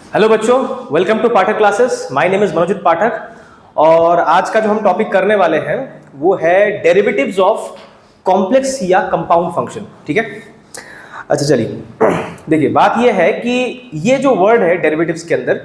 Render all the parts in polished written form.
Hello बच्चों, welcome to Pathak classes. My name is Manojit Pathak और आज का जो हम टॉपिक करने वाले हैं वो है डेरिवेटिव्स ऑफ कॉम्प्लेक्स या कंपाउंड फंक्शन। ठीक है, अच्छा चलिए देखिए, बात ये है कि ये जो वर्ड है डेरिवेटिव्स के अंदर,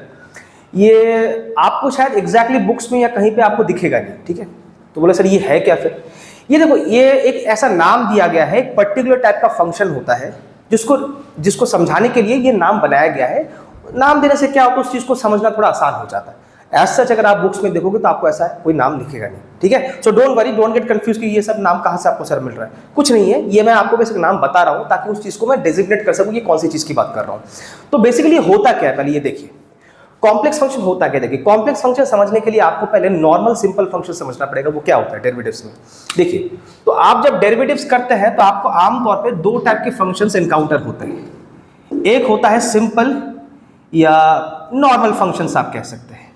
ये आपको शायद एग्जैक्टली बुक्स में या कहीं पे आपको दिखेगा नहीं। ठीक है, तो बोले सर ये है क्या फिर? ये देखो, ये एक ऐसा नाम दिया गया है, एक पर्टिकुलर टाइप का फंक्शन होता है जिसको समझाने के लिए ये नाम बनाया गया है। नाम देने से क्या होता है, उस चीज को समझना थोड़ा आसान हो जाता है। एज सच अगर आप बुक्स में देखोगे तो आपको ऐसा कोई नाम लिखेगा नहीं। ठीक है, so don't worry, don't get confuse कि ये सब नाम कहाँ से आपको सर मिल रहा है। कुछ नहीं है, ये मैं आपको बेसिक नाम बता रहा हूँ ताकि उस चीज को मैं डेजिग्नेट कर सकूँ कि कौन सी चीज की बात कर रहा हूँ। तो बेसिकली होता क्या है, पहले ये देखिए कॉम्प्लेक्स फंक्शन होता क्या। देखिए, कॉम्प्लेक्स फंक्शन समझने के लिए आपको पहले नॉर्मल सिंपल फंक्शन समझना पड़ेगा। वो क्या होता है डेरिवेटिव्स में? देखिए, तो आप जब डेरिवेटिव्स करते हैं तो आपको आमतौर पे दो टाइप के फंक्शंस एनकाउंटर होते हैं। एक होता है सिंपल या नॉर्मल फंक्शंस, आप कह सकते हैं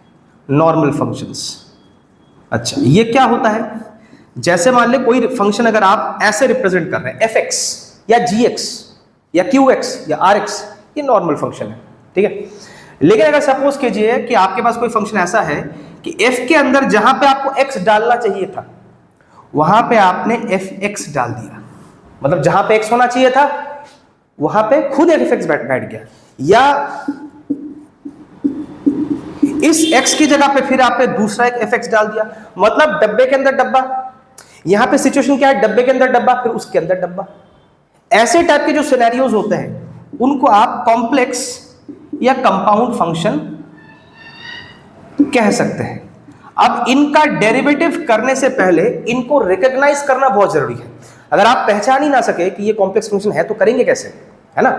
नॉर्मल फंक्शंस। अच्छा, ये क्या होता है? जैसे मान ले कोई फंक्शन अगर आप ऐसे रिप्रेजेंट कर रहे हैं fx या gx या qx या rx, ये नॉर्मल फंक्शन है। ठीक है, लेकिन अगर सपोज कीजिए कि आपके पास कोई फंक्शन ऐसा है कि f के अंदर जहां पे आपको x डालना चाहिए था वहां पे आपने fx डाल दिया, मतलब जहां पे x होना चाहिए था वहां पे खुद fx बैठ गया, या इस x की जगह पे फिर आपने दूसरा एक fx डाल दिया, मतलब डब्बे के अंदर डब्बा। यहां पे सिचुएशन क्या है? डब्बे के अंदर डब्बा फिर उसके अंदर डब्बा। ऐसे टाइप के जो सिनेरियोज होते हैं उनको आप कॉम्प्लेक्स या कंपाउंड फंक्शन कह सकते हैं। अब इनका डेरिवेटिव करने से पहले इनको रिकॉग्नाइज करना बहुत जरूरी है। अगर आप पहचान ही ना सके कि ये कॉम्प्लेक्स फंक्शन है तो करेंगे कैसे, है ना?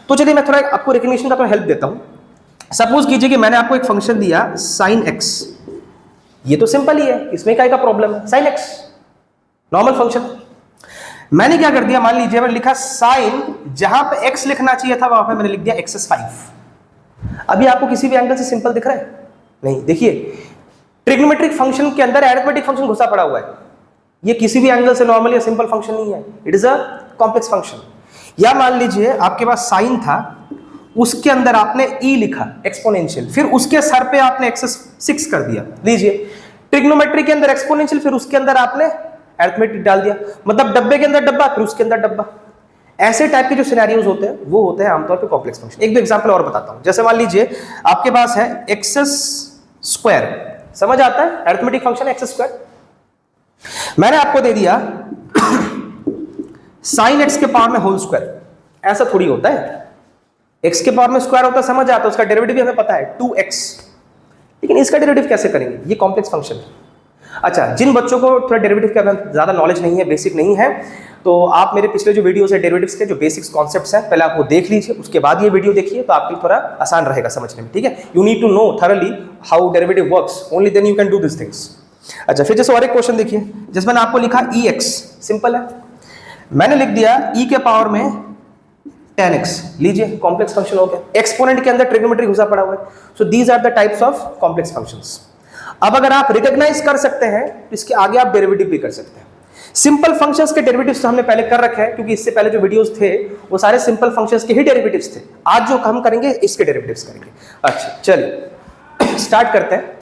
तो चलिए मैं थोड़ा आपको रिकग्निशन का हेल्प देता हूं। सपोज कीजिए कि मैंने आपको एक फंक्शन दिया sin x, ये तो सिंपल ही है, इसमें क्या का प्रॉब्लम है? sin x normal function. मैंने क्या कर दिया, मान लीजिए मैंने लिखा sin, जहां पे x लिखना चाहिए था वहां पे मैंने लिख दिया x5। अभी आपको किसी भी एंगल से सिंपल दिख रहा है? नहीं। देखिए, ट्रिग्नोमेट्रिक फंक्शन के अंदर अरिथमेटिक फंक्शन घुसा पड़ा हुआ है। ये किसी भी एंगल से नॉर्मल या सिंपल फंक्शन नहीं है, it is a complex function. या मान लीजिए आपके पास साइन था, उसके अंदर आपने e लिखा एक्सपोनेंशियल, फिर उसके सर पे आपने x6 कर दिया। लीजिए, ट्रिग्नोमेट्री के अंदर एक्सपोनेंशियल, फिर उसके अंदर आपने अरिथमेटिक डाल दिया, मतलब डब्बे के अंदर डब्बा फिर उसके अंदर डब्बा। ऐसे टाइप के जो सिनेरियोज होते हैं वो होते हैं आमतौर पे कॉम्प्लेक्स फंक्शन। एक दो एग्जांपल और बताता हूं। जैसे मान लीजिए आपके पास है x², समझ आता है? Arithmetic function x²। मैंने आपको दे दिया sin x के पावर में होल स्क्वायर। ऐसा थोड़ी होता है, x के पावर में स्क्वायर होता है, समझ आता है, उसका डेरिवेटिव भी हमें पता है 2x, लेकिन इसका डेरिवेटिव कैसे करेंगे? ये कॉम्प्लेक्स फंक्शन है। अच्छा, जिन बच्चों को थोड़ा डेरिवेटिव का ज्यादा नॉलेज नहीं है, बेसिक नहीं है, तो आप मेरे पिछले जो वीडियोस है डेरिवेटिव्स के जो बेसिक्स कॉन्सेप्ट्स हैं पहले आप वो देख लीजिए, उसके बाद ये वीडियो देखिए तो आपके लिए थोड़ा आसान रहेगा समझने में। ठीक है, you need to know thoroughly how derivative works, only then you can do this things. अच्छा, फिर जैसे और एक क्वेश्चन देखिए, जैसे मैंने आपको लिखा ex, सिंपल है, मैंने लिख दिया e के पावर में 10x। लीजिए, कॉम्प्लेक्स फंक्शन हो गया। एक्सपोनेंट के अंदर ट्रिग्नोमेट्री घुसा पड़ा हुआ है। So these are the types of complex functions. अब अगर आप रिकॉग्नाइज कर सकते हैं तो इसके आगे आप डेरिवेटिव भी कर सकते हैं। सिंपल फंक्शंस के डेरिवेटिव्स तो हमने पहले कर रखे हैं, क्योंकि इससे पहले जो वीडियोस थे वो सारे सिंपल फंक्शंस के ही डेरिवेटिव्स थे। आज जो हम करेंगे इसके डेरिवेटिव्स करेंगे। अच्छा चलिए स्टार्ट करते हैं।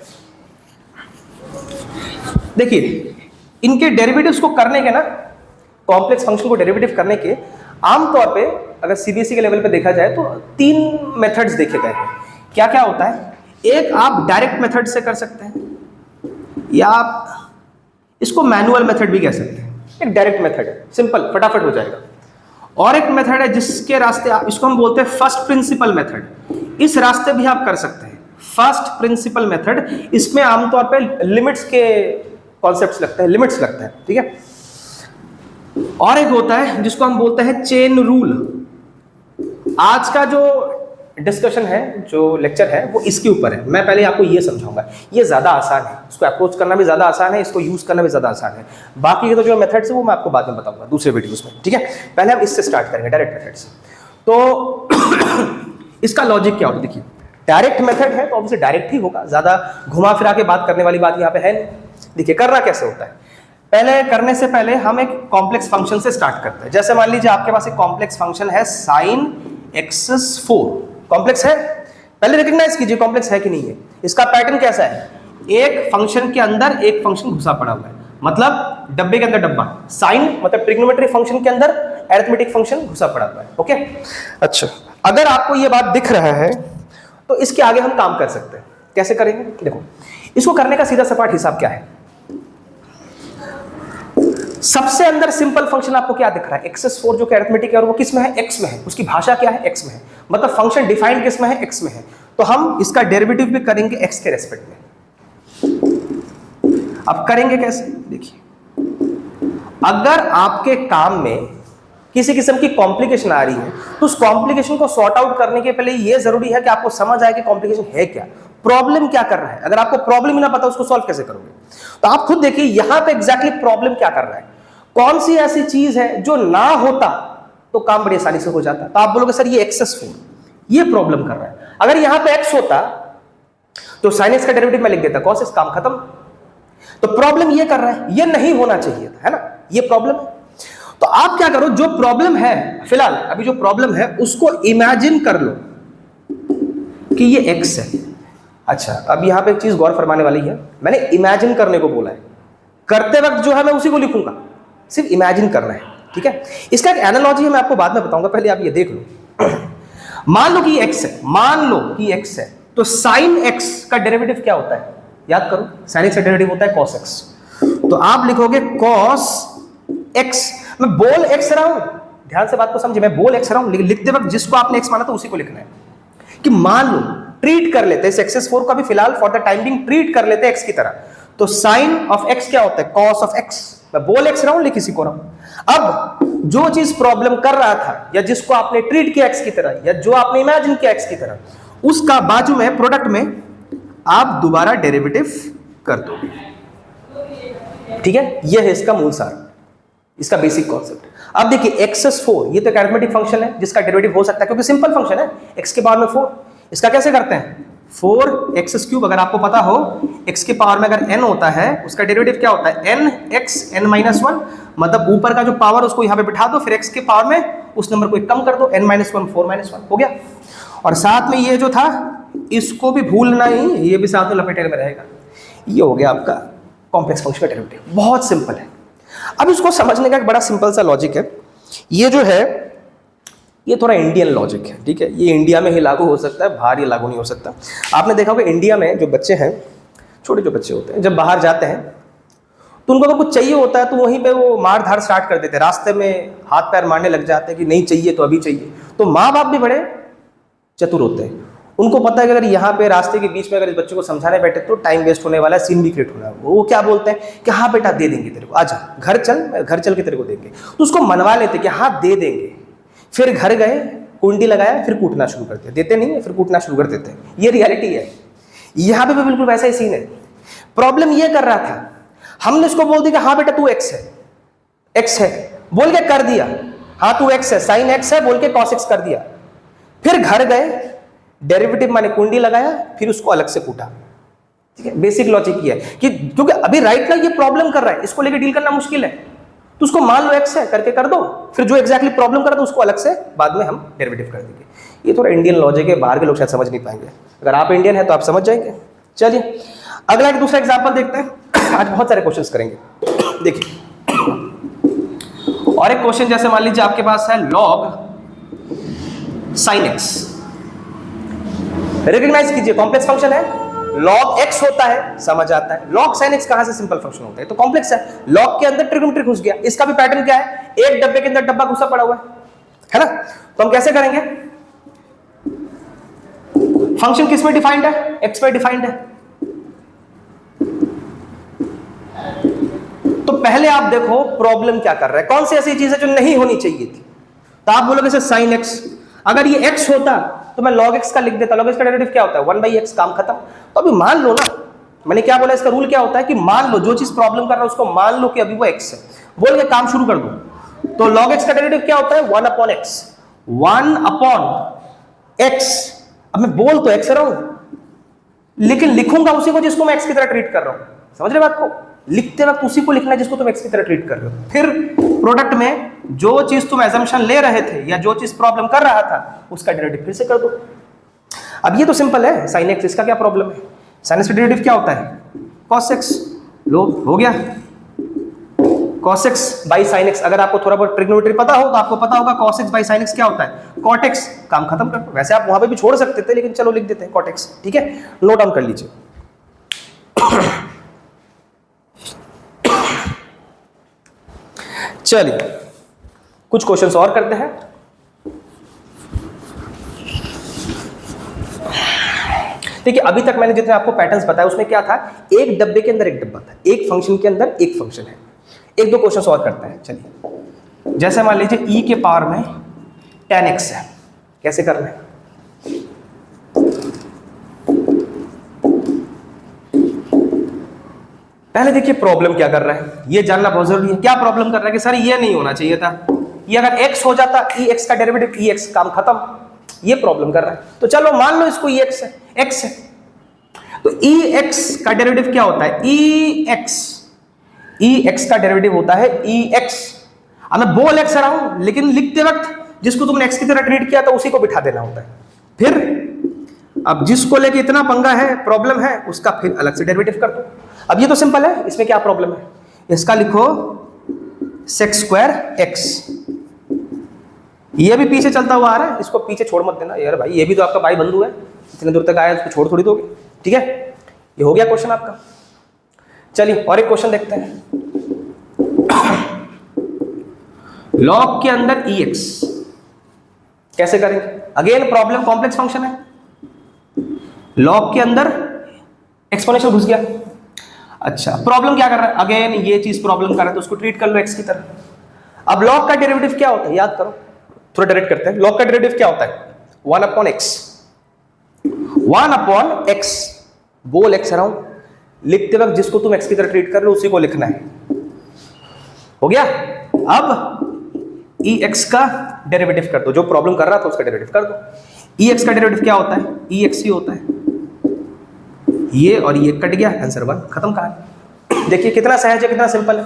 देखिए, इनके डेरिवेटिव्स को करने के ना, कॉम्प्लेक्स फंक्शन को डेरिवेटिव करने के आमतौर पे अगर सीबीएसई के लेवल पे देखा जाए तो 3 मेथड्स देखे गए हैं। क्या क्या होता है? एक आप डायरेक्ट मेथड से कर सकते हैं, या आप इसको मैनुअल मेथड भी कह सकते हैं। एक डायरेक्ट मेथड है, सिंपल, फटाफट हो जाएगा। और एक मेथड है जिसके रास्ते आप, इसको हम बोलते हैं फर्स्ट प्रिंसिपल मेथड। इस रास्ते भी आप कर सकते हैं, फर्स्ट प्रिंसिपल मेथड। इसमें आमतौर पे लिमिट्स के कॉन्सेप्ट्स लगते हैं, लिमिट्स लगता है। ठीक है, और एक होता है जिसको हम बोलते हैं चेन रूल। आज का जो डिस्कशन है, जो लेक्चर है, वो इसके ऊपर है। मैं पहले आपको ये समझाऊंगा, ये ज्यादा आसान है, इसको अप्रोच करना भी ज्यादा आसान है, इसको यूज करना भी ज्यादा आसान है। बाकी के तो जो मेथड्स है वो मैं आपको बाद में बताऊंगा दूसरे वीडियोस में। ठीक है, पहले हम इससे स्टार्ट करेंगे, डायरेक्ट मेथड से। तो इसका लॉजिक क्या होता है? देखिए, डायरेक्ट मेथड है तो ऑब्वियसली डायरेक्ट ही होगा, ज्यादा घुमा फिरा के बात करने वाली बात यहाँ पे है नहीं। देखिए, करना कैसे होता है, पहले करने से पहले हम एक कॉम्प्लेक्स फंक्शन से स्टार्ट करते हैं। जैसे मान लीजिए आपके पास एक कॉम्प्लेक्स फंक्शन है sin x4, कॉम्प्लेक्स है। पहले रिकॉग्नाइज कीजिए कॉम्प्लेक्स है कि नहीं है। इसका पैटर्न कैसा है, एक फंक्शन के अंदर एक फंक्शन घुसा पड़ा हुआ है, मतलब डब्बे के अंदर डब्बा, साइन मतलब ट्रिग्नोमेट्री फंक्शन के अंदर अरिथमेटिक फंक्शन घुसा पड़ा हुआ है। ओके, अच्छा, अगर आपको ये बात दिख रहा है तो इसके आगे हम काम कर सकते हैं। कैसे करेंगे, देखो इसको करने का सीधा सपाट हिसाब क्या है। सबसे अंदर सिंपल फंक्शन आपको क्या दिख रहा है, x4 जो कि अरिथमेटिक है और वो किस में है, x में है, उसकी भाषा क्या है, x में है, मतलब फंक्शन डिफाइंड किस में है, x में है, तो हम इसका डेरिवेटिव भी करेंगे x के रेस्पेक्ट में। अब करेंगे कैसे, देखिए अगर आपके काम में किसी किस्म की कॉम्प्लिकेशन आ रही है तो उस कॉम्प्लिकेशन को सॉर्ट आउट करने के पहले ये जरूरी है कि आपको समझ आए कि कॉम्प्लिकेशन है क्या, प्रॉब्लम क्या कर रहा है। अगर आपको प्रॉब्लम ही ना पता उसको सॉल्व कैसे करोगे, तो आप खुद देखिए यहां पे एग्जैक्टली प्रॉब्लम क्या कर रहा है, कौन सी ऐसी चीज है जो ना होता तो काम बड़ी आसानी से हो जाता। तो आप बोलोगे सर ये x4 ये प्रॉब्लम कर रहा है, अगर यहां पे x होता तो sin x का डेरिवेटिव मैं लिख देता, cos x काम खत्म। तो प्रॉब्लम ये कर रहा है, ये नहीं होना चाहिए था, है ना, ये प्रॉब्लम है। तो आप क्या करो, जो प्रॉब्लम है फिलहाल अभी जो प्रॉब्लम है उसको इमेजिन कर लो कि ये x है। अच्छा, अब यहां पे एक चीज गौर फरमाने वाली है, मैंने इमेजिन करने को बोला है, करते वक्त जो है मैं उसी को लिखूंगा, सिर्फ इमेजिन करना है, ठीक है। इसका एक एनालॉजी है, मैं आपको बाद में बताऊंगा, पहले आप ये देख लो। मान लो कि x है, मान लो कि x है, तो sin x का डेरिवेटिव क्या होता है, याद करो, sin x का डेरिवेटिव होता है cos x, तो आप लिखोगे cos x। मैं बोल x रहा हूं, ध्यान से बात को समझिए, मैं बोल x रहा हूं, लेकिन लिखते वक्त जिसको आपने x माना तो उसी को लिखना है। कि मान लो ट्रीट कर लेते हैं इस x4 का भी फिलहाल for the time being treat कर लेते हैं x की तरह, तो sin ऑफ x क्या होता है, cos ऑफ x। मैं बोल x रहा हूं, लिख इसी को रहा हूं। अब जो चीज प्रॉब्लम कर रहा था या जिसको आपने ट्रीट किया x की तरह या जो आपने इमेजिन किया x की तरह, उसका बाजू में प्रोडक्ट में आप दोबारा डेरिवेटिव कर दोगे, ठीक है। यह है इसका मूल सार, इसका बेसिक कॉन्सेप्ट। अब देखिए x4 ये तो एक अरिथमेटिक फंक्शन है जिसका डेरिवेटिव हो सकता है क्योंकि सिंपल फंक्शन है, x के पावर में 4। इसका कैसे करते हैं, 4x3, अगर आपको पता हो x के पावर में अगर n होता है उसका डेरिवेटिव क्या होता है, nx n-1, मतलब ऊपर का जो पावर उसको यहां पे बिठा दो, फिर x के पावर में उस नंबर को एक कम कर दो, n-1 4-1 हो गया। और साथ में ये जो था इसको भी भूलना ही, ये भी साथ में लपेटे में रहेगा। ये हो गया आपका कॉम्प्लेक्स फंक्शन का डेरिवेटिव, बहुत सिंपल है। अब इसको समझने का एक बड़ा सिंपल सा लॉजिक है, ये जो है ये थोड़ा इंडियन लॉजिक है, ठीक है। ये इंडिया में ही लागू हो सकता है, बाहर ये लागू नहीं हो सकता। आपने देखा होगा इंडिया में जो बच्चे हैं, छोटे जो बच्चे होते हैं, जब बाहर जाते हैं तो उनको अगर कुछ चाहिए होता है तो वहीं पे वो मार धाड़ स्टार्ट कर देते हैं, रास्ते में हाथ पैर मारने लग जाते हैं कि नहीं चाहिए तो अभी चाहिए। तो माँ बाप भी बड़े चतुर होते हैं, उनको पता है कि अगर यहाँ पे रास्ते के बीच में अगर इस बच्चे को समझाने बैठे तो टाइम वेस्ट होने वाला है, सीन भी क्रिएट होना है। वो क्या बोलते हैं कि हाँ बेटा दे देंगे तेरे को, आजा घर चल, घर चल के तेरे को देंगे। तो उसको मनवा लेते कि हाँ दे देंगे, फिर घर गए, कुंडी लगाया, फिर कूटना शुरू करते हैं, देते नहीं है फिर कूटना शुरू कर देते हैं। ये रियलिटी है, यहाँ पे भी बिल्कुल वैसा ही सीन है। प्रॉब्लम ये कर रहा था, हमने इसको बोल दिया कि हाँ बेटा तू एक्स है बोल के कर दिया, हाँ तू एक्स है, साइन एक्स है बोल के कॉस एक्स कर दिया। फिर घर गए, डेरिवेटिव माने कुंडी लगाया, फिर उसको अलग से कूटा, ठीक है। बेसिक लॉजिक ये है कि क्योंकि अभी राइट ना ये प्रॉब्लम कर रहा है, इसको लेके डील करना मुश्किल है, तो उसको मान लो एक्स है करके कर दो, फिर जो एग्जैक्टली प्रॉब्लम कर रहा था उसको अलग से बाद में हम डेरिवेटिव कर देंगे। ये थोड़ा इंडियन लॉजिक है, बाहर के लोग शायद समझ नहीं पाएंगे, अगर आप इंडियन है तो आप समझ जाएंगे। चलिए अगला एक दूसरा एग्जांपल देखते हैं। आज बहुत सारे क्वेश्चंस करेंगे, देखिए। और एक क्वेश्चन जैसे मान लीजिए आपके पास है log sin x, रिकॉग्नाइज कीजिए कॉम्प्लेक्स फंक्शन है, log x होता है, समझ आता है। log sin x कहां से सिंपल फंक्शन होता है, तो कॉम्प्लेक्स है। log के अंदर ट्रिग्नोमेट्री घुस गया, इसका भी पैटर्न क्या है, एक डब्बे के अंदर डब्बा घुसा पड़ा हुआ है ना। तो हम कैसे करेंगे, फंक्शन किस में डिफाइंड है, x में डिफाइंड है। तो पहले आप देखो प्रॉब्लम क्या कर रहा है, कौन सी ऐसी चीज है जो नहीं होनी चाहिए थी। तो आप बोलोगे सर sin x, अगर ये x होता तो मैं log x का लिख देता, log x का डेरिवेटिव क्या होता है 1/x, काम खत्म। तो अभी मान लो ना, मैंने क्या बोला, इसका रूल क्या होता है कि मान लो जो चीज प्रॉब्लम कर रहा है उसको मान लो कि अभी वो x है, बोल के काम शुरू कर दो। तो log x का डेरिवेटिव क्या होता है 1/x, 1/x। अब मैं बोल तो x रहा हूं लेकिन लिखूंगा उसी को जिसको मैं x की तरह ट्रीट कर रहा हूं, समझ रहे बात को, लिखते वक्त उसी को लिखना है जिसको तुम x की तरह ट्रीट कर रहे हो। फिर प्रोडक्ट में जो चीज तुम एजम्पशन ले रहे थे या जो चीज प्रॉब्लम कर रहा था उसका डेरिवेटिव फिर से कर दो। अब ये तो सिंपल है, साइन एक्स, इसका क्या प्रॉब्लम है? साइन एक्स का डेरिवेटिव क्या होता है? Cos x. लो हो गया, cos x by sine x. अगर आपको थोड़ा बहुत ट्रिग्नोमेट्री पता हो तो आपको पता होगा cos x by sine x क्या होता है? cot x। काम खत्म कर दो। वैसे आप वहां पे भी छोड़ सकते थे, लेकिन चलो लिख देते हैं cot x, ठीक है? नोट डाउन कर लीजिए। चलिए कुछ क्वेश्चंस और करते हैं। देखिए अभी तक मैंने जितने आपको पैटर्न्स बताया उसमें क्या था, एक डब्बे के अंदर एक डब्बा था, एक फंक्शन के अंदर एक फंक्शन है। एक दो क्वेश्चन और करते हैं। चलिए जैसे मान लीजिए e के पावर में tan x है, कैसे करना है? पहले देखिए प्रॉब्लम क्या कर रहा है, ये जानना बहुत जरूरी है। क्या प्रॉब्लम कर रहा है कि सर ये नहीं होना चाहिए था, ये अगर x हो जाता ex का डेरिवेटिव ex, काम खत्म। ये प्रॉब्लम कर रहा है। तो चलो मान लो इसको ex है, x है, तो ex का डेरिवेटिव क्या होता है? ex का डेरिवेटिव होता है ex। अब मैं बोल x रहा हूं, लेकिन लिखते वक्त जिसको तुमने x की तरह ट्रीट किया था उसी को बिठा देना होता है। फिर अब जिसको लेके इतना पंगा है, प्रॉब्लम है, उसका फिर अलग से डेरिवेटिव कर दो। अब ये तो सिंपल है, इसमें क्या प्रॉब्लम है? इसका लिखो sec स्क्वायर x। ये भी पीछे चलता हुआ आ रहा है, इसको पीछे छोड़ मत देना यार भाई, ये भी तो आपका भाई बंधु है, इतने दूर तक आया उसको छोड़ थोड़ी दोगे, ठीक है? ये हो गया क्वेश्चन आपका। चलिए और एक क्वेश्चन देखते हैं। लॉग के अंदर ex कैसे करेंगे? अगेन प्रॉब्लम, कॉम्प्लेक्स फंक्शन है, लॉग के अंदर एक्सपोनेंशियल घुस गया। अच्छा प्रॉब्लम क्या कर रहा है? अगेन ये चीज प्रॉब्लम कर रहा है, तो उसको ट्रीट कर लो x की तरह। अब लॉग का डेरिवेटिव क्या होता है याद करो, थोड़ा डायरेक्ट करते हैं। लॉग का डेरिवेटिव क्या होता है? 1 अपॉन x। 1 अपॉन x, बोल x रहा हूं, लिखते वक्त जिसको तुम x की तरह ट्रीट कर लो उसी को लिखना है। हो गया? अब ex का डेरिवेटिव कर दो, जो प्रॉब्लम कर रहा था उसका डेरिवेटिव कर दो। ex का डेरिवेटिव क्या होता है? ex ही होता है, ये और ये कट गया, आंसर 1, खत्म कहानी। देखिए कितना सहज है, कितना सिंपल है।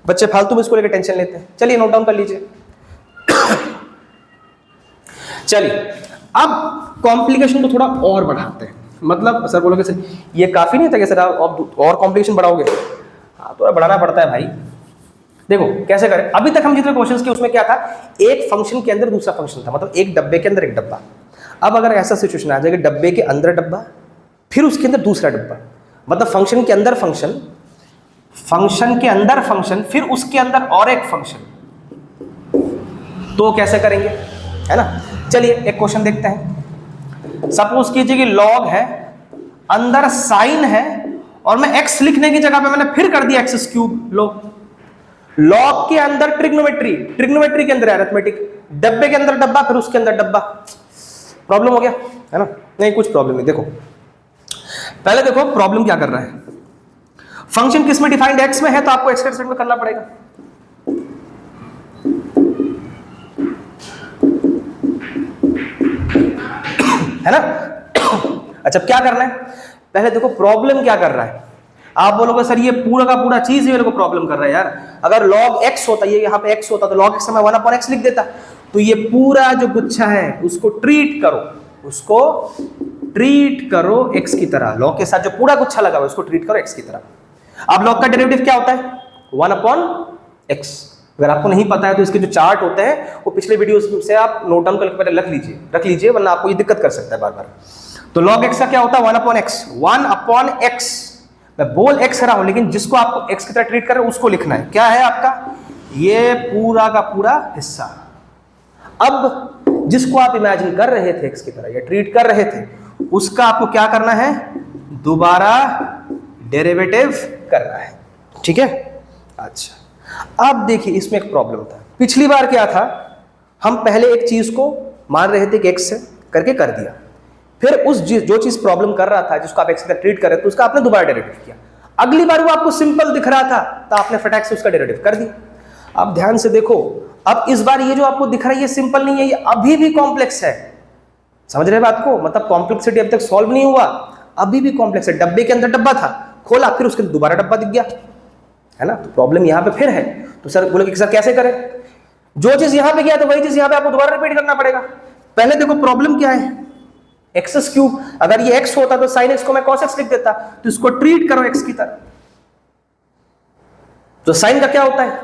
बच्चे फालतू में इसको लेकर टेंशन लेते हैं। चलिए नोट डाउन कर लीजिए। चलिए अब कॉम्प्लिकेशन को थोड़ा और बढ़ाते हैं। मतलब सर बोलोगे सर ये काफी नहीं था कि सर आप और कॉम्प्लिकेशन बढ़ाओगे? हाँ थोड़ा बढ़ाना पड़ता है भाई। देखो कैसे करें। अभी तक हम जितने क्वेश्चंस किए उसमें क्या था, एक फंक्शन के अंदर दूसरा फंक्शन था, मतलब एक डब्बे के अंदर एक डब्बा। अब अगर ऐसा सिचुएशन आ जाए कि डब्बे के अंदर डब्बा, फिर उसके अंदर दूसरा डब्बा, मतलब फंक्शन के अंदर फंक्शन, फंक्शन के अंदर फंक्शन, फिर उसके अंदर और एक फंक्शन, तो कैसे करेंगे, है ना? चलिए एक क्वेश्चन देखते हैं। सपोज कीजिए कि लॉग है, अंदर साइन है, और मैं x लिखने की जगह पे मैंने फिर कर दिया x क्यूब। लॉग के अंदर ट्रिग्नोमेट्री, ट्रिग्नोमेट्री के अंदर अरिथमेटिक, डब्बे के अंदर डब्बा, फिर उसके अंदर डब्बा। प्रॉब्लम हो गया, है ना? नहीं कुछ प्रॉब्लम नहीं। देखो पहले देखो प्रॉब्लम क्या कर रहा है। फंक्शन किस में डिफाइंड? x में है, तो आपको x के रिस्पेक्ट में करना पड़ेगा। है ना? अच्छा क्या करना है? पहले देखो प्रॉब्लम क्या कर रहा है। आप बोलोगे सर ये पूरा का पूरा चीज ही मेरे को प्रॉब्लम कर रहा है यार। अगर log x होता, ये यहाँ पे x होता, तो log x में 1 अपॉन x लिख देता। तो ये पूरा जो गुच्छा है उसको ट्रीट करो, उसको ट्रीट करो x की तरह। log के साथ जो पूरा गुच्छा लगा हुआ है उसको ट्रीट करो x की तरह। अब log का डेरिवेटिव क्या होता है? 1 अपॉन x। अगर आपको नहीं पता है तो इसके जो चार्ट होते हैं वो पिछले वीडियो से आप नोट डाउन करके रख लीजिए, वरना आपको ये दिक्कत कर सकता है बार बार। तो log x का क्या होता है? 1 अपॉन x। 1 अपॉन x, मैं बोल x रहा हूं, लेकिन जिसको आपको x की तरह ट्रीट कर रहे हो उसको लिखना है। क्या है आपका? ये पूरा का पूरा हिस्सा। अब जिसको आप इमेजिन कर रहे थे x की तरह या ट्रीट कर रहे थे, उसका आपको क्या करना है? दोबारा डेरिवेटिव करना है, ठीक है? अच्छा अब देखिए इसमें एक प्रॉब्लम था। पिछली बार क्या था, हम पहले एक चीज को मान रहे थे कि x से करके कर दिया, फिर उस जो चीज प्रॉब्लम कर रहा था, जिसको आप x से ट्रीट कर रहे थे, उसका आपने दोबारा डेरिवेटिव किया। अगली बार वो आपको सिंपल दिख रहा था तो आपने फटाक से उसका डेरिवेटिव कर दिया। अब ध्यान से देखो, अब इस बार ये जो आपको दिख रहा है ये सिंपल नहीं है, ये अभी भी कॉम्प्लेक्स है। समझ रहे बात को? मतलब कॉम्प्लेक्सिटी अभी तक सॉल्व नहीं हुआ, अभी भी कॉम्प्लेक्स है। डब्बे के अंदर डब्बा था, खोला, फिर उसके दोबारा डब्बा दिख गया, है ना? तो प्रॉब्लम यहाँ पे फिर है। तो सर बोले सर कैसे करें? जो चीज यहाँ पे किया तो वही चीज यहाँ पे आपको दोबारा रिपीट करना पड़ेगा। पहले देखो प्रॉब्लम क्या है। एक्स क्यूब, अगर ये एक्स होता तो साइन एक्स को मैं कॉस एक्स लिख देता, तो इसको ट्रीट करो एक्स की तरह। तो साइन का क्या होता है,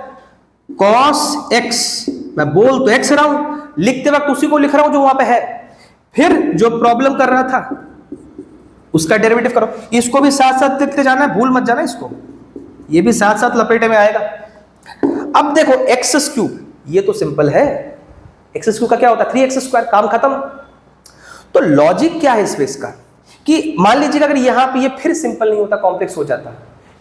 कॉस एक्स, मैं बोल तो एक्स रहा हूं, लिखते वक्त उसी को लिख रहा हूं जो वहां पे है। फिर जो प्रॉब्लम कर रहा था उसका डेरिवेटिव करो, इसको भी साथ साथ लिखते जाना है, भूल मत जाना इसको, ये भी साथ साथ लपेटे में आएगा। अब देखो एक्स क्यूब, ये तो सिंपल है, एक्स क्यूब का क्या होता है 3x², काम खत्म। तो लॉजिक क्या है इस बेस का कि मान लीजिए अगर यहां पे ये फिर सिंपल नहीं होता, कॉम्प्लेक्स हो जाता,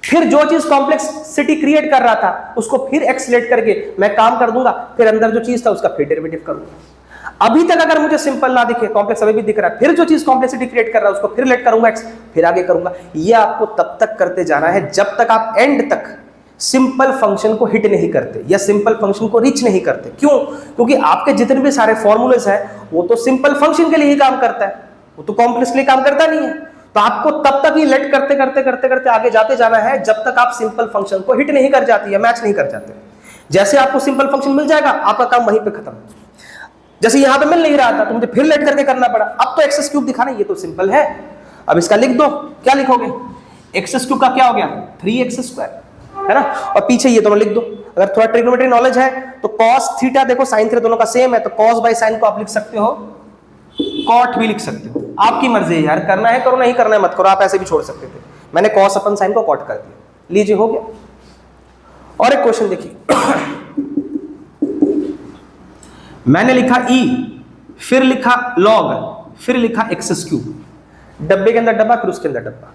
फिर जो चीज कॉम्प्लेक्सिटी क्रिएट कर रहा था उसको फिर एक्सलेट करके मैं काम कर दूंगा, फिर अंदर जो चीज था उसका फिर डेरिवेटिव करूंगा। अभी तक अगर मुझे सिंपल ना दिखे, कॉम्प्लेक्स अभी भी दिख रहा है, फिर जो चीज कॉम्प्लेक्सिटी क्रिएट कर रहा है उसको फिर लेट करूंगा एक्स, फिर आगे करूंगा। ये आपको तब तक करते जाना है जब तक आप एंड तक सिंपल फंक्शन को हिट नहीं करते या सिंपल फंक्शन को रीच नहीं करते। क्यों? क्योंकि आपके जितने भी सारे फॉर्मूलेस हैं वो तो सिंपल फंक्शन के लिए ही काम करता है, वो तो कॉम्प्लेक्स के लिए काम करता नहीं है। तो आपको तब तक ही लेट करते करते करते करते आगे जाते जाना है जब तक आप सिंपल फंक्शन को हिट नहीं कर जाती या मैच नहीं कर जाते। जैसे आपको सिंपल फंक्शन मिल जाएगा आपका काम वहीं पे खत्म। जैसे यहां पे मिल नहीं रहा था तो मुझे फिर लेट करके करना पड़ा, अब तो एक्स क्यूब दिखाना, ये तो सिंपल है। अब इसका लिख दो, क्या लिखोगे, एक्स क्यूब का क्या हो गया 3x², है ना, और पीछे ये दोनों लिख दो। अगर थोड़ा ट्रिग्नोमेट्री नॉलेज है तो cos थीटा देखो sin थीटा दोनों का सेम है, तो cos बाय sin को आप लिख सकते हो cot भी लिख सकते हो, आपकी मर्जी है यार, करना है करो, नहीं करना है मत करो, आप ऐसे भी छोड़ सकते थे। मैंने cos अपन sin को cot कर दिया, लीजिए हो गया। और एक क्वेश्चन देखिए मैंने लिखा e, फिर लिखा log, फिर लिखा x³, डब्बे के अंदर डब्बा फिर उसके अंदर डब्बा,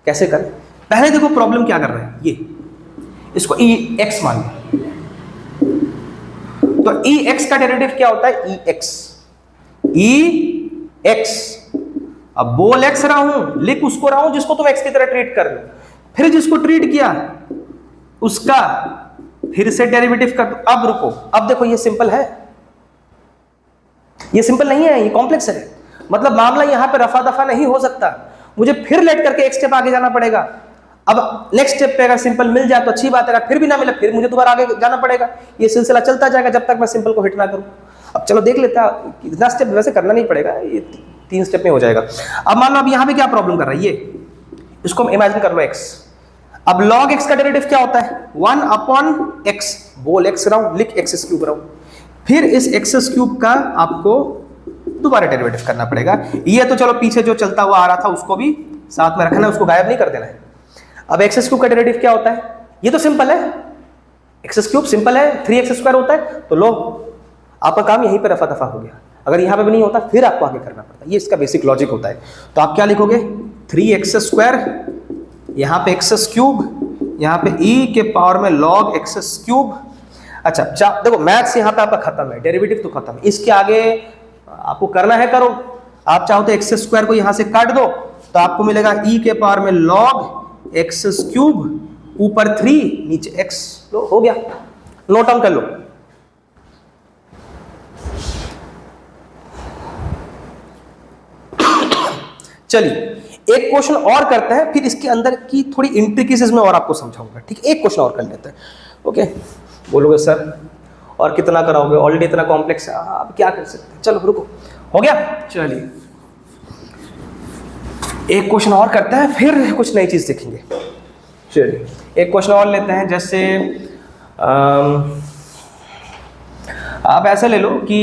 कैसे करें? पहले देखो प्रॉब्लम क्या कर रहे हैं, ये इसको ex मान लिया, तो ex का डेरिवेटिव क्या होता है ex। अब बोल x रहा हूं, लिख उसको रहा हूं जिसको तुम x की तरह ट्रीट कर रहे हो, फिर जिसको ट्रीट किया उसका फिर से डेरिवेटिव कर दो। अब रुको, अब देखो ये सिंपल है, ये सिंपल नहीं है, ये कॉम्प्लेक्स है। मतलब मामला यहां पे रफा दफा नहीं हो सकता, मुझे फिर लेट करके एक स्टेप आगे जाना पड़ेगा। अब नेक्स्ट स्टेप पे अगर सिंपल मिल जाए तो अच्छी बात है, फिर भी ना मिले फिर मुझे दोबारा आगे जाना पड़ेगा। ये सिलसिला चलता जाएगा जब तक मैं सिंपल को हिट ना करूं। अब चलो देख लेता, इतना स्टेप वैसे करना नहीं पड़ेगा, ये 3 स्टेप में हो जाएगा। अब मान लो अब यहां पे क्या प्रॉब्लम कर रहा है, ये इसको इमेजिन कर लो x। अब log x का डेरिवेटिव क्या होता है 1/x, बोल x रहा हूं, लिख x³ रहा हूं, फिर इस x³ का आपको दोबारा डेरिवेटिव करना पड़ेगा। ये तो चलो पीछे जो चलता हुआ आ रहा था उसको भी साथ में रखना है, उसको गायब नहीं कर देना है। अब x³ का डेरिवेटिव क्या होता है, ये तो सिंपल है, x³ सिंपल है, 3x² होता है, तो लो आपका काम यहीं पे रफा दफा हो गया। अगर यहां पे भी नहीं होता फिर आपको आगे करना पड़ता है, ये इसका बेसिक लॉजिक होता है। तो आप क्या लिखोगे 3x², यहां पे x³, यहां पे e के पावर में log x³। अच्छा देखो मैथ्स यहां पे आपका खत्म है, डेरिवेटिव तो खत्म है, इसके आगे आपको करना है करो। आप चाहो तो x² को यहां से काट दो तो आपको मिलेगा e के पावर में log x³ ऊपर 3 नीचे x, लो हो गया, नोट डाउन कर लो। चलिए एक क्वेश्चन और करते हैं, फिर इसके अंदर की थोड़ी इंट्रिकेसीज में और आपको समझाऊंगा, ठीक है? एक क्वेश्चन और कर लेते हैं, ओके? बोलोगे सर और कितना कराओगे, ऑलरेडी इतना कॉम्प्लेक्स है, आप क्या कर सकते हैं? चलो रुको, हो गया। चलिए एक क्वेश्चन और करते हैं, फिर कुछ नई चीज सीखेंगे। चलिए एक क्वेश्चन और लेते हैं, जैसे आप ऐसे ले लो कि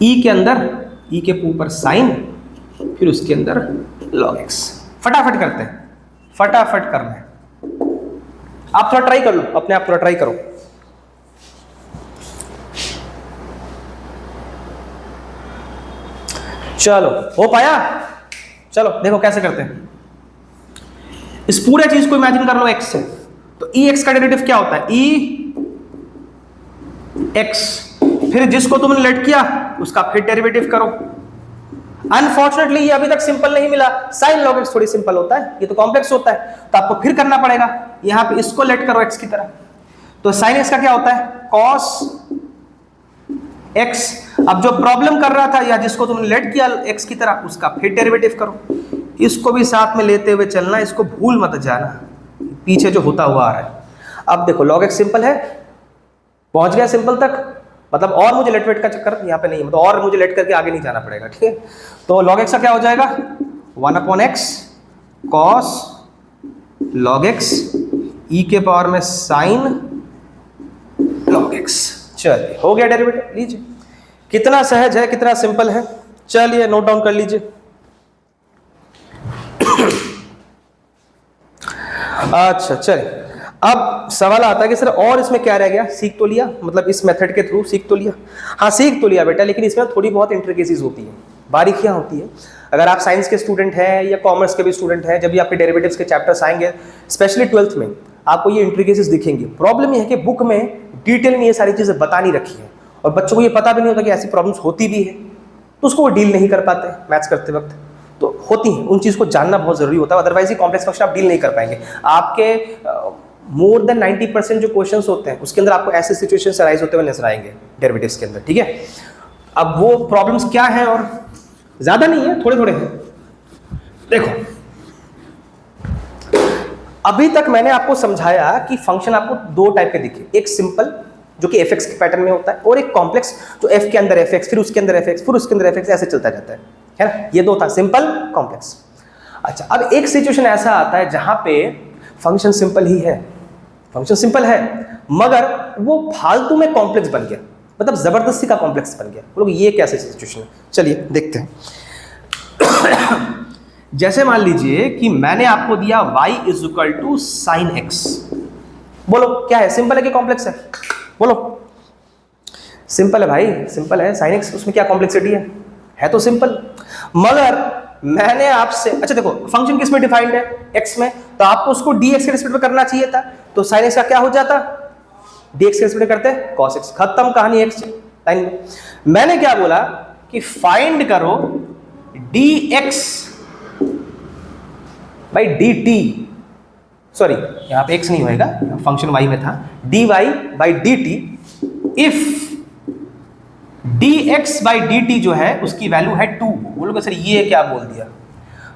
e के अंदर e के ऊपर साइन, फिर उसके अंदर log x। फटाफट करते हैं, फटाफट करना है, आप थोड़ा ट्राई कर लो, अपने आप थोड़ा ट्राई करो। चलो हो पाया? चलो देखो कैसे करते हैं। इस पूरे चीज को इमेजिन कर लो x से, तो ex का डेरिवेटिव क्या होता है ex, फिर जिसको तुमने लेट किया उसका फिर डेरिवेटिव करो। अनफॉर्चुनेटली ये अभी तक सिंपल नहीं मिला, साइन log x थोड़ी सिंपल होता है, ये तो कॉम्प्लेक्स होता है, तो आपको फिर करना पड़ेगा। यहां पे इसको लेट करो x की तरह, तो साइन x का क्या होता है cos x। अब जो प्रॉब्लम कर रहा था या जिसको तुमने लेट किया x की तरह उसका फिर डेरिवेटिव करो, इसको भी साथ में लेते हुए चलना, इसको भूल मत जाना पीछे जो होता हुआ आ रहा है। अब देखो log x सिंपल है, पहुंच गया सिंपल तक, मतलब और मुझे लेट वेट का चक्कर यहाँ पे नहीं है, मतलब और मुझे लेट करके आगे नहीं जाना पड़ेगा, ठीक है। तो log x का क्या हो जाएगा, 1/x cos log x e के पावर में sin log x। चलिए हो गया डेरिवेटिव, लीजिए कितना सहज है, कितना सिंपल है। चलिए नोट डाउन कर लीजिए। अच्छा चलिए, अब सवाल आता है कि सर और इसमें क्या रह गया, सीख तो लिया, मतलब इस मेथड के थ्रू सीख तो लिया। हाँ सीख तो लिया बेटा, लेकिन इसमें थोड़ी बहुत इंट्रिकेसीज होती है, बारीकियां होती है। अगर आप साइंस के स्टूडेंट हैं या कॉमर्स के भी स्टूडेंट हैं, जब भी आपके डेरिवेटिव्स के चैप्टर्स आएंगे, स्पेशली 12th में, आपको ये इंट्रिकेसीज दिखेंगी। प्रॉब्लम ये है कि बुक में डिटेल में ये सारी चीजें बता नहीं रखी है, और बच्चों को ये पता भी नहीं होता कि ऐसी प्रॉब्लम्स होती भी है, तो उसको वो डील नहीं कर पाते मैथ्स करते वक्त। तो होती हैं, उन चीज़ को जानना बहुत जरूरी होता है, अदरवाइज ये कॉम्प्लेक्स फंक्शन आप डील नहीं कर पाएंगे। आपके मोर देन 90% जो क्वेश्चंस होते हैं उसके अंदर आपको ऐसे सिचुएशंस अराइज होते हुए नजर आएंगे डेरिवेटिव्स के अंदर, ठीक है। अब वो प्रॉब्लम्स क्या हैं, और ज्यादा नहीं है, थोड़े थोड़े हैं। देखो अभी तक मैंने आपको समझाया कि फंक्शन आपको दो टाइप के दिखे, एक सिंपल जो कि fx के पैटर्न में होता है, और एक कॉम्प्लेक्स जो f के अंदर fx, फिर उसके अंदर fx, फिर उसके अंदर fx, ऐसे चलता जाता है ना। ये दो था, सिंपल कॉम्प्लेक्स। अच्छा अब एक सिचुएशन ऐसा आता है जहां पे फंक्शन सिंपल ही है, फंक्शन सिंपल है मगर वो फालतू में कॉम्प्लेक्स बन गया, मतलब जबरदस्ती का कॉम्प्लेक्स बन गया। लोग ये कैसे सिचुएशन है, चलिए देखते हैं। जैसे मान लीजिए कि मैंने आपको दिया y = sin x, बोलो क्या है, सिंपल है कि कॉम्प्लेक्स है, बोलो। सिंपल है भाई, सिंपल है। sin x उसमें क्या कॉम्प्लेक्सिटी है तो सिंपल। मगर मैंने आपसे, अच्छा देखो फंक्शन किस में डिफाइंड है, x में, तो आपको उसको dx के रिस्पेक्ट में करना चाहिए था, तो sin x का क्या हो जाता, dx के रिस्पेक्ट में करते cos x, खत्म कहानी x लाइन में। मैंने क्या बोला कि फाइंड करो dx बाई dt, सॉरी यहां पे x नहीं होएगा, फंक्शन y में था, dy by dt if dx by dt जो है उसकी वैल्यू है 2। बोलोगे सर ये क्या बोल दिया,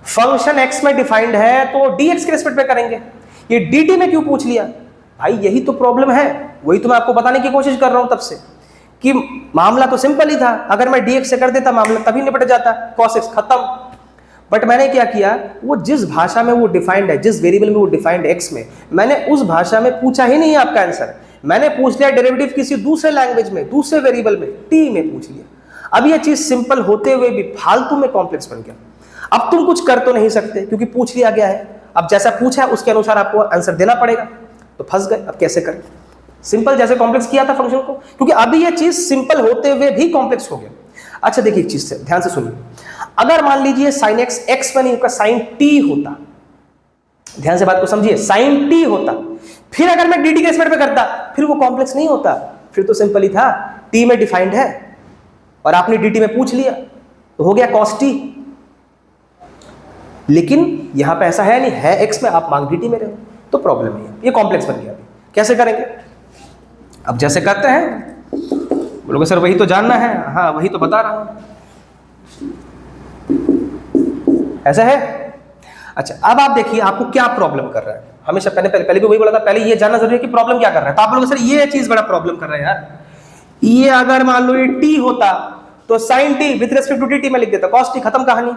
फंक्शन x में डिफाइंड है तो dx के रिस्पेक्ट में करेंगे, ये dt में क्यों पूछ लिया भाई, यही तो प्रॉब्लम है। वही तो मैं आपको बताने की कोशिश कर रहा हूं तब से कि मामला तो सिंपल ही था, अगर मैं dx से कर देता मामला तभी निपट जाता, cos x खत्म। बट मैंने क्या किया, वो जिस भाषा में वो डिफाइंड है, जिस वेरिएबल में वो डिफाइंड x में, मैंने उस भाषा में पूछा ही नहीं आपका आंसर, मैंने पूछ लिया डेरिवेटिव किसी दूसरे लैंग्वेज में, दूसरे वेरिएबल में, t में पूछ लिया। अब ये चीज सिंपल होते हुए भी फालतू में कॉम्प्लेक्स बन गया। अब तुम कुछ कर तो नहीं सकते क्योंकि पूछ लिया गया है, अब जैसा पूछा है उसके अनुसार आपको आंसर देना पड़ेगा, तो फंस गए। अब कैसे करें, सिंपल जैसे कॉम्प्लेक्स किया था फंक्शन को, क्योंकि अभी ये चीज सिंपल होते हुए भी कॉम्प्लेक्स हो गया। अच्छा देखिए एक चीज से ध्यान से सुनिए, अगर मान लीजिए sin x x में नहीं होगा sin t होता, ध्यान से बात को समझिए, sin t होता, फिर अगर मैं dt के रिस्पेक्ट में करता फिर वो कॉम्प्लेक्स नहीं होता, फिर तो सिंपल ही था, t में डिफाइंड है और आपने dt में पूछ लिया तो हो गया cos t। लेकिन यहां पे ऐसा है नहीं, है x में, आप मांग dt में रहे हो, तो प्रॉब्लम नहीं है, ये कॉम्प्लेक्स बन गया। कैसे करेंगे, अब जैसे करते हैं, बोलोगे सर वही तो जानना है, हाँ वही तो बता रहा हूं, ऐसा है। अच्छा अब आप देखिए आपको क्या प्रॉब्लम कर रहा है, हमेशा पहले भी वही बोला था, पहले ये जानना जरूरी है कि प्रॉब्लम क्या कर रहा है। तो आप बोलोगे सर ये चीज बड़ा प्रॉब्लम कर रहा है यार, ये अगर मान लो ये t होता तो sin t with respect to dt में लिख देता, cos t, खत्म कहानी।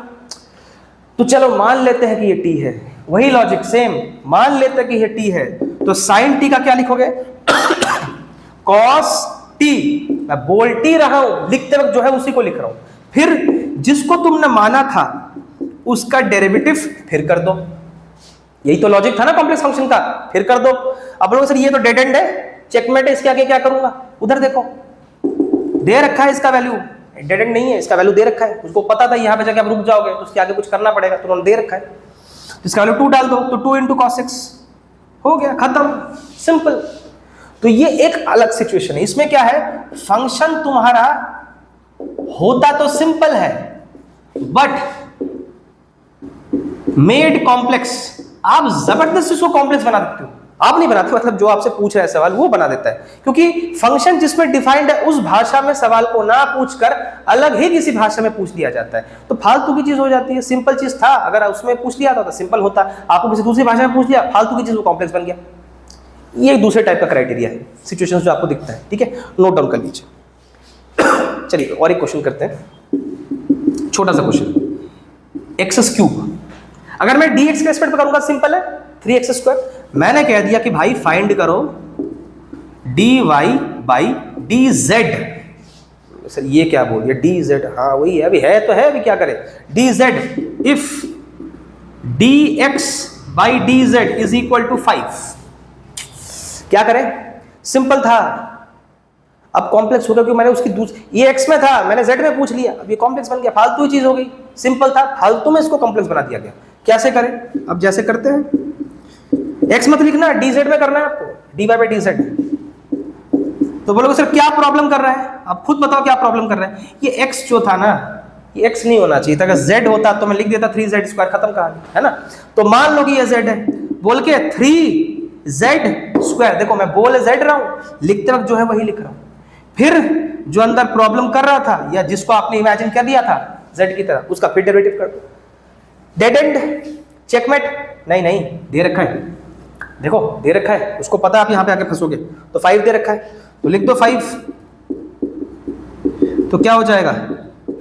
तो चलो मान लेते हैं कि ये t है, वही लॉजिक सेम, मान लेते हैं कि ये t है, तो sin t का क्या लिखोगे cos t, मैं बोलती रहा हूं, लिखते वक्त जो है उसी को लिख रहा हूं, फिर जिसको तुमने माना था उसका डेरिवेटिव फिर कर दो, यही तो लॉजिक था ना कॉम्प्लेक्स फंक्शन का, फिर कर दो। अब लोग सर ये तो डेड एंड है, चेकमेट है, इसके आगे क्या करूंगा, उधर देखो दे रखा है इसका वैल्यू, डेड एंड नहीं है, इसका वैल्यू दे रखा है, उसको पता था यहां पे जाके आप रुक जाओगे तो उसके आगे कुछ करना पड़ेगा, तो उन्होंने दे रखा है, तो इसका वैल्यू 2 डाल दो, तो 2 × cos x हो गया, खत्म, सिंपल। तो ये एक अलग सिचुएशन है, इसमें क्या है, फंक्शन तुम्हारा होता तो सिंपल है बट मेड कॉम्प्लेक्स, आप जबरदस्ती उसको कॉम्प्लेक्स बना देते हो, आप नहीं बनाते, मतलब जो आपसे पूछ रहा है सवाल वो बना देता है, क्योंकि फंक्शन जिसमें डिफाइंड है उस भाषा में सवाल को ना पूछकर अलग ही किसी भाषा में पूछ लिया जाता है, तो फालतू की चीज हो जाती है। सिंपल चीज था, अगर उसमें पूछ लिया था तो सिंपल होता, आपको किसी दूसरी भाषा में पूछ लिया, फालतू की चीज वो कॉम्प्लेक्स बन गया। ये दूसरे टाइप का क्राइटेरिया है, सिचुएशंस जो आपको दिखता है, ठीक है, नोट डाउन कर लीजिए। चलिए और एक क्वेश्चन करते हैं, छोटा सा क्वेश्चन, एक्स क्यूब। अगर मैं डी एक्स के एस्पेक्ट पे करूंगा सिंपल है 3x स्क्वायर। मैंने कह दिया कि भाई फाइंड करो dy by d Z. Sir ये क्या बोल दिया, डी जेड, हाँ वही है, अभी है तो है, अभी क्या करें, d z if d x by d z is equal to 5। क्या करें, सिंपल था, अब कॉम्प्लेक्स हो गया क्योंकि मैंने उसकी ये एक्स में था, मैंने जेड में पूछ लिया, अब ये कॉम्प्लेक्स बन गया, फालतू ही चीज हो गई। सिंपल था, फालतू में इसको कॉम्प्लेक्स बना दिया गया। कैसे करें, अब जैसे करते हैं, एक्स मत लिखना, डी जेड में करना है आपको, d y by d z. तो बोलोगे सर क्या प्रॉब्लम कर रहा है, आप खुद बताओ क्या प्रॉब्लम कर रहा है। ये एक्स जो था ना, ये एक्स नहीं होना चाहिए था, अगर जेड होता तो मैं लिख देता 3z स्क्वायर, खत्म कहानी, है ना। तो मान लो कि ये जेड है, बोल के 3z स्क्वायर, देखो मैं बोल जेड रहा हूं, लिखते वक्त जो है वही लिख रहा हूं। फिर जो अंदर प्रॉब्लम कर रहा था या जिसको आपने इमेजिन कर दिया था z की तरह, उसका फिर डेरिवेटिव कर दो। डेड एंड, चेकमेट, नहीं नहीं दे रखा है, देखो दे रखा है, उसको पता है आप यहां पे आके फंसोगे, तो 5 दे रखा है, तो लिख दो 5, तो क्या हो जाएगा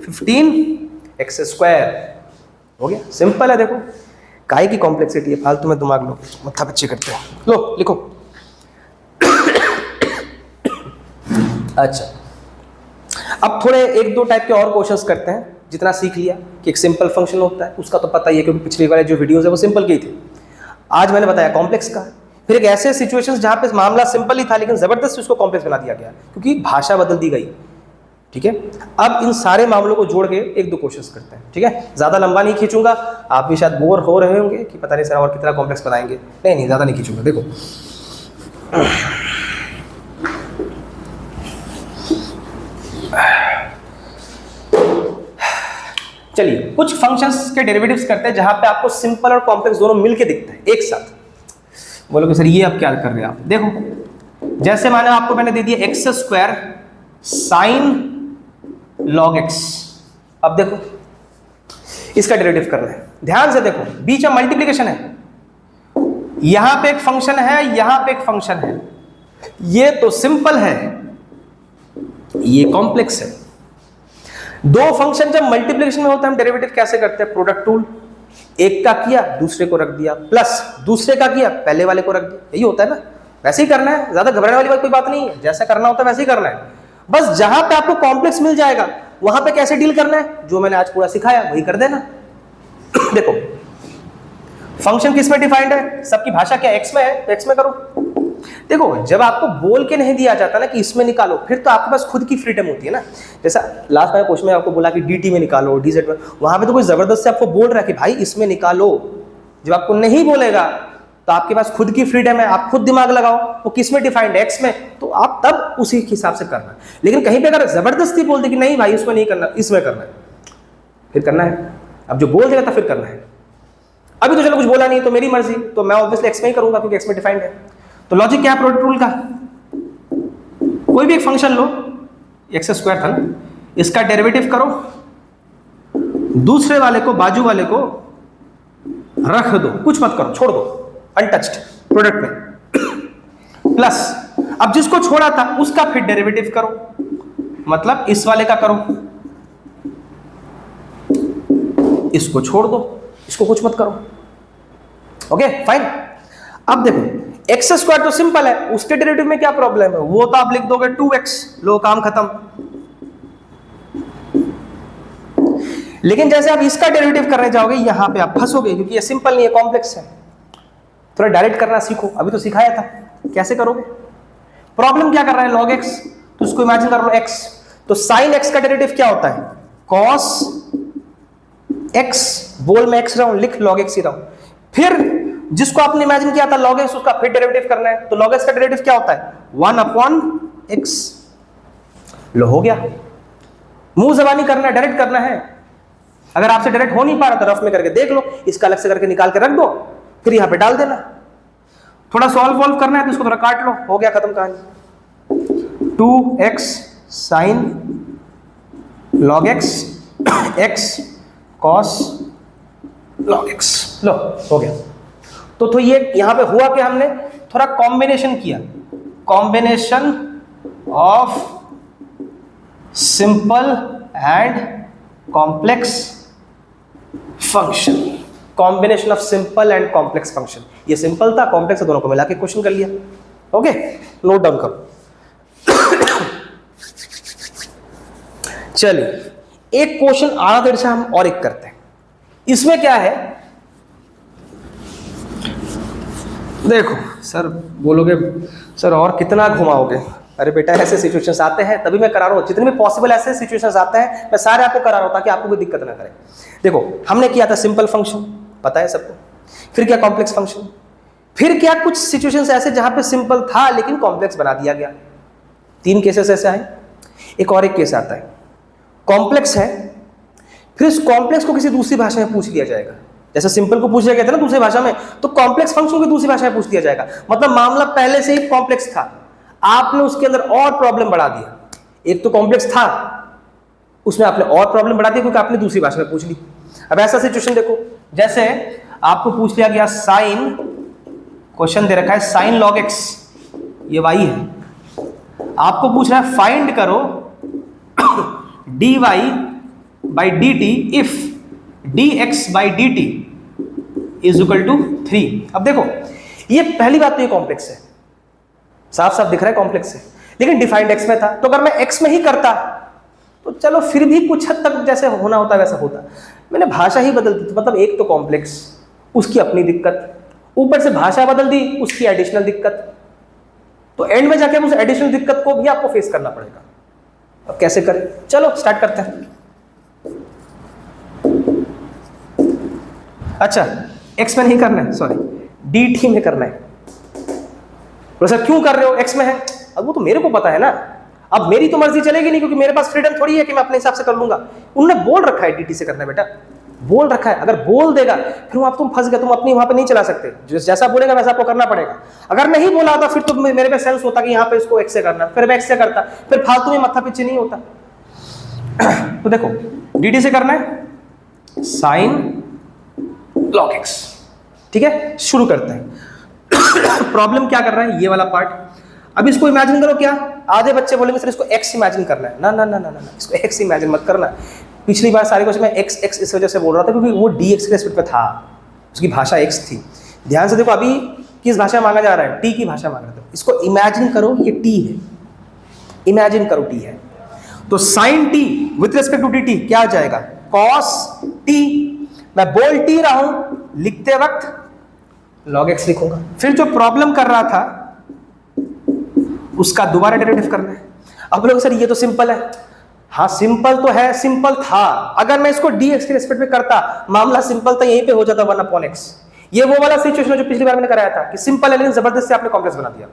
15x स्क्वायर, हो गया, सिंपल है। देखो काहे की कॉम्प्लेक्सिटी है, फालतू में दिमाग लो, मत्था बच्चे करते हैं, लो लिखो। अच्छा, अब थोड़े एक दो टाइप के और क्वेश्चंस करते हैं। जितना सीख लिया कि एक सिंपल फंक्शन होता है उसका तो पता ही है, क्योंकि पिछले वाले जो वीडियोस है वो सिंपल के ही थे। आज मैंने बताया कॉम्प्लेक्स का, फिर एक ऐसे सिचुएशंस जहां पे मामला सिंपल ही था लेकिन जबरदस्ती उसको कॉम्प्लेक्स बना दिया गया क्योंकि भाषा बदल दी गई। ठीक है, अब इन सारे मामलों को जोड़ के एक दो क्वेश्चंस करते हैं। ठीक है, ज्यादा लंबा नहीं खींचूंगा, आप भी शायद बोर हो रहे होंगे कि पता नहीं सर और कितना कॉम्प्लेक्स बनाएंगे। नहीं नहीं, ज्यादा नहीं खींचूंगा। देखो चलिए कुछ फंक्शंस के डेरिवेटिव्स करते हैं जहां पे आपको सिंपल और कॉम्प्लेक्स दोनों मिलके दिखते हैं एक साथ। बोलोगे सर ये अब क्या कर रहे हैं आप, देखो जैसे माने आपको मैंने दे दिया x square sine log x. अब देखो इसका डेरिवेटिव करना है, ध्यान से देखो, बीच में मल्टीप्लिकेशन है, यहां पे एक फंक्शन है, यहां पे एक फंक्शन है, ये तो सिंपल है, ये कॉम्प्लेक्स है। दो फंक्शन जब मल्टीप्लिकेशन में होता है हम डेरिवेटिव कैसे करते हैं, प्रोडक्ट टूल, एक का किया दूसरे को रख दिया, प्लस दूसरे का किया पहले वाले को रख दिया, यही होता है ना। वैसे ही करना है, ज्यादा घबराने वाली बात कोई बात नहीं है, जैसा करना होता है वैसे ही करना है। बस जहां पे आपको कॉम्प्लेक्स मिल जाएगा वहां पे कैसे डील करना है, जो मैंने आज पूरा सिखाया वही कर देना। देखो फंक्शन किस में डिफाइंड है, सबकी भाषा क्या एक्स में है तो एक्स में करो। देखो जब आपको बोल के नहीं दिया जाता ना कि इसमें निकालो, फिर तो आपके पास खुद की फ्रीडम होती है ना। जैसा लास्ट टाइम क्वेश्चन में आपको बोला कि dt में निकालो, dz में, वहां पे तो कोई जबरदस्त से आपको बोल रहा है कि भाई इसमें निकालो। जब आपको नहीं बोलेगा तो आपके पास खुद की फ्रीडम है, आप खुद दिमाग लगाओ वो किस में डिफाइंड है, एक्स में, तो आप तब उसी हिसाब से करना। लेकिन कहीं पे अगर जबरदस्ती बोल दे कि नहीं भाई इसमें नहीं करना, इसमें करना है, फिर करना है। अब जो बोल देगा तो फिर करना है। अभी तो चलो कुछ बोला नहीं तो मेरी मर्जी, तो मैं ऑब्वियसली एक्स में ही करूंगा क्योंकि एक्स में डिफाइंड है। तो लॉजिक क्या है प्रोडक्ट रूल का, कोई भी एक फंक्शन लो, एक्स स्क्वायर था ना, इसका डेरिवेटिव करो, दूसरे वाले को बाजू वाले को रख दो, कुछ मत करो, छोड़ दो अनटच्ड प्रोडक्ट में, प्लस अब जिसको छोड़ा था उसका फिर डेरिवेटिव करो, मतलब इस वाले का करो, इसको छोड़ दो, इसको कुछ मत करो। Okay fine. अब देखो एक्स स्क्वायर तो सिंपल है, उसके डेरिवेटिव में क्या प्रॉब्लम है, वो तो आप लिख दोगे 2x, लो काम खत्म। लेकिन जैसे आप इसका डेरिवेटिव करने जाओगे यहां पे आप फंसोगे क्योंकि ये सिंपल नहीं है, कॉम्प्लेक्स है। थोड़ा डायरेक्ट करना सीखो, अभी तो सिखाया था, कैसे करोगे। प्रॉब्लम क्या कर रहा है लॉग एक्स, तो उसको इमेजिन कर लो एक्स, तो साइन एक्स का डेरिवेटिव क्या होता है, कॉस एक्स, बोल में एक्स रहा हूं, लिख लॉग एक्स ही रहा हूं। फिर जिसको आपने इमेजिन किया था log x, उसका फिर डेरिवेटिव करना है, तो log x का डेरिवेटिव क्या होता है 1/x। लो हो गया, मुंह जबानी करना है, डायरेक्ट करना है। अगर आपसे डायरेक्ट हो नहीं पा रहा तो रफ में करके देख लो, इसका अलग से करके निकाल के रख दो, फिर यहां पे डाल देना। थोड़ा सॉल्व वॉल्व करना है तो इसको थोड़ा काट लो, हो गया खत्म कहानी। 2x sine log x x cos log x, लो हो गया। तो ये यहां पे हुआ कि हमने थोड़ा कॉम्बिनेशन किया, combination of simple and complex function, combination of simple and complex function. ये सिंपल था, कॉम्प्लेक्स दोनों को मिला के क्वेश्चन कर लिया। ओके, नोट डाउन करो। चलिए एक क्वेश्चन आधा देर से हम और एक करते हैं। इसमें क्या है, देखो सर बोलोगे सर और कितना घुमाओगे, अरे बेटा ऐसे सिचुएशंस आते हैं तभी मैं करा रहा हूं, जितने भी पॉसिबल ऐसे सिचुएशंस आते हैं मैं सारे आपको करा रहा हूं ताकि आपको कोई दिक्कत ना करे। देखो हमने किया था सिंपल फंक्शन, पता है सबको, फिर क्या कॉम्प्लेक्स फंक्शन, फिर क्या कुछ सिचुएशंस ऐसे जहां पे सिंपल था लेकिन कॉम्प्लेक्स बना दिया गया। 3 केसेस ऐसे आए। एक और एक केस आता है, कॉम्प्लेक्स है, फिर इस कॉम्प्लेक्स को किसी दूसरी भाषा में पूछ लिया जाएगा। जैसे सिंपल को पूछ लिया गया था ना दूसरी भाषा में, तो कॉम्प्लेक्स फंक्शन को दूसरी भाषा में पूछ दिया जाएगा। मतलब मामला पहले से ही कॉम्प्लेक्स था, आपने उसके अंदर और प्रॉब्लम बढ़ा दिया। एक तो कॉम्प्लेक्स था, उसमें आपने और प्रॉब्लम बढ़ा दी क्योंकि आपने दूसरी भाषा में पूछ ली। अब ऐसा सिचुएशन देखो, जैसे आपको पूछ लिया गया साइन, क्वेश्चन दे रखा है साइन लॉग एक्स, ये वाई है, आपको पूछ रहा है फाइंड करो dy by d t if dx by d t is equal to 3। अब देखो ये पहली बात तो ये कॉम्प्लेक्स है, साफ साफ दिख रहा है कॉम्प्लेक्स है, लेकिन डिफाइंड x में था, तो अगर मैं x में ही करता तो चलो फिर भी कुछ हद तक जैसे होना होता वैसा होता। मैंने भाषा ही बदल दी, मतलब एक तो कॉम्प्लेक्स, उसकी अपनी दिक्कत, ऊपर से भाषा बदल दी, उसकी एडिशनल दिक्कत, तो एंड में जाके उस एडिशनल दिक्कत को भी आपको फेस करना पड़ेगा। अब कैसे करें, चलो स्टार्ट करते हैं। अच्छा x में नहीं करना है, सॉरी dt में करना है। तो सर क्यों कर रहे हो, x में है, अब वो तो मेरे को पता है ना, अब मेरी तो मर्जी चलेगी नहीं क्योंकि मेरे पास फ्रीडम थोड़ी है कि मैं अपने हिसाब से कर लूंगा। उन्होंने बोल रखा है dt से करना है बेटा, बोल रखा है, अगर बोल देगा फिर आप तुम फंस गए, तुम अपनी वहां पे नहीं चला सकते, जैसा बोलेगा वैसा आपको करना पड़ेगा। अगर नहीं बोला होता फिर तो मेरे पे सेंस होता कि यहाँ पे इसको x से करना, फिर मैं x से करता, फिर फालतू में माथा पीछे नहीं होता। तो देखो dt से करना है साइन लॉग x, ठीक है, शुरू करते हैं। प्रॉब्लम क्या कर रहा है, ये वाला पार्ट। अब इसको इमेजिन करो, क्या आधे बच्चे बोलेंगे सर इसको x इमेजिन करना है, ना ना ना ना ना, इसको x इमेजिन मत करना। पिछली बार सारे क्वेश्चन में x इस वजह से बोल रहा था क्योंकि वो dx के रेस्पेक्ट पे था, उसकी भाषा x थी। ध्यान से देखो अभी किस भाषा मांगा जा रहा है, t की भाषा मांग रहा था। इसको इमेजिन करो ये t है, इमेजिन करो t है, तो sin t with respect to dt क्या आ जाएगा, cos t। मैं बोल t रहा हूं, लिखते वक्त log x लिखूंगा। फिर जो प्रॉब्लम कर रहा था उसका दोबारा डेरिवेटिव करना है। अब लोग सर ये तो सिंपल है, हाँ सिंपल तो है, सिंपल था, अगर मैं इसको dx के रेस्पेक्ट में करता मामला सिंपल था, यहीं पे हो जाता 1/x। ये वो वाला सिचुएशन जो पिछली बार मैंने कराया था कि सिंपल है लेकिन जबरदस्ती आपने कॉम्प्लेक्स बना दिया।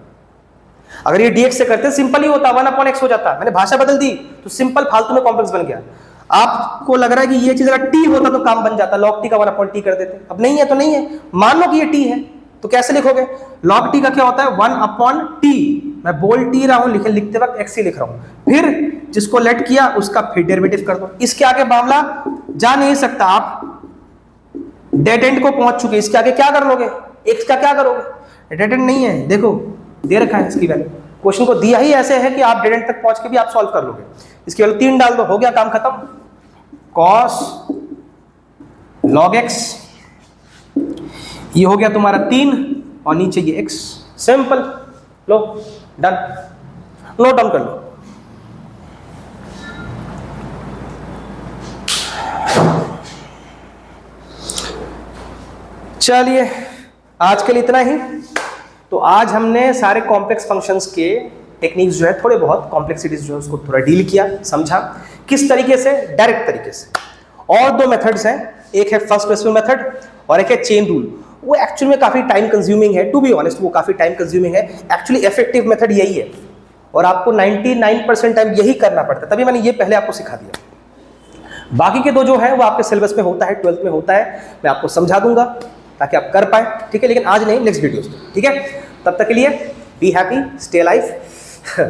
अगर ये dx से करते सिंपल ही होता, 1/x हो जाता, मैंने भाषा बदल दी तो सिंपल फालतू में कॉम्प्लेक्स बन गया। आपको लग रहा है कि ये चीज अगर t होता तो काम बन जाता, log t का 1/t कर देते। अब नहीं है तो नहीं है, मान लो कि ये t है तो कैसे लिखोगे, log t का क्या होता है 1/t। मैं बोल t रहा हूं, लिखते वक्त x ही लिख रहा हूं, फिर जिसको लेट किया उसका फिर डेरिवेटिव कर दो। इसके आगे मामला जा नहीं सकता, आप डेड एंड को पहुंच चुके, इसके आगे क्या कर लोगे, x का क्या करोगे, डेड एंड नहीं है, देखो दे रखा है इसकी वैल्यू, क्वेश्चन को दिया ही ऐसे है कि आप डेड एंड तक पहुंच के भी आप सॉल्व कर लोगे। इसकी वैल्यू 3 डाल दो, हो गया काम खत्म, cos log x, ये हो गया तुम्हारा 3 और नीचे ये x, सिंपल, लो डन, नोट डाउन कर लो। चलिए आज के लिए इतना ही। तो आज हमने सारे कॉम्प्लेक्स फंक्शंस के टेक्निक्स जो है, थोड़े बहुत कॉम्प्लेक्सिटीज जो है उसको थोड़ा डील किया, समझा किस तरीके से, डायरेक्ट तरीके से। और 2 मेथड्स हैं, एक है फर्स्ट प्रिंसिपल मेथड और एक है चेन रूल। वो एक्चुअली में काफी टाइम कंज्यूमिंग है, टू बी ऑनेस्ट वो काफी टाइम कंज्यूमिंग है। एक्चुअली इफेक्टिव मेथड यही है और आपको 99% टाइम यही करना पड़ता है, तभी मैंने ये पहले आपको सिखा दिया। बाकी के 2 जो है वो आपके सिलेबस में होता है, 12th में होता है, मैं आपको समझा दूंगा ताकि आप कर पाए, ठीक है, लेकिन आज नहीं, नेक्स्ट वीडियोस में, ठीक है। तब तक के लिए be happy, stay life,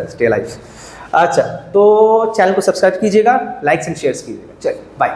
stay life. अच्छा तो चैनल को सब्सक्राइब कीजिएगा, लाइक्स एंड शेयर्स कीजिएगा। चलिए बाय।